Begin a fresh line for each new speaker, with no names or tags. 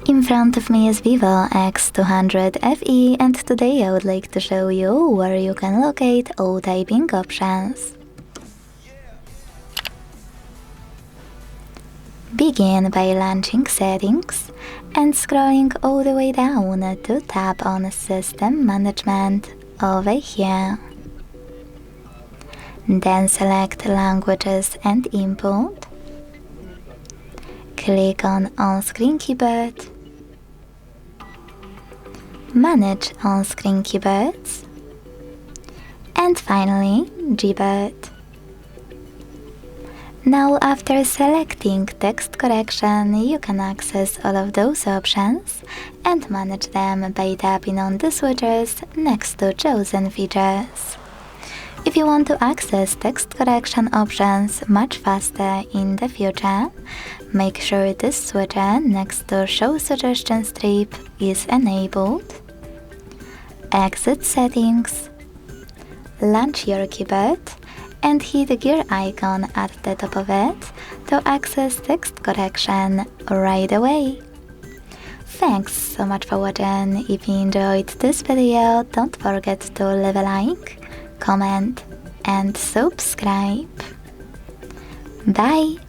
In front of me is VIVO X200 FE, and today I would like to show you where you can locate all typing options. Begin by launching Settings and scrolling all the way down to tap on System Management over here. Then select Languages and Input. Click on On-Screen Keyboard. Manage on-screen keyboards. And finally, Gboard. Now, after selecting text correction, you can access all of those options and manage them by tapping on the switches next to chosen features. If you want to access text correction options much faster in the future, make sure this switcher next to Show Suggestion Strip is enabled. Exit Settings. Launch your keyboard and hit the gear icon at the top of it to access text correction right away. Thanks so much for watching. If you enjoyed this video, don't forget to leave a like, comment and subscribe. Bye!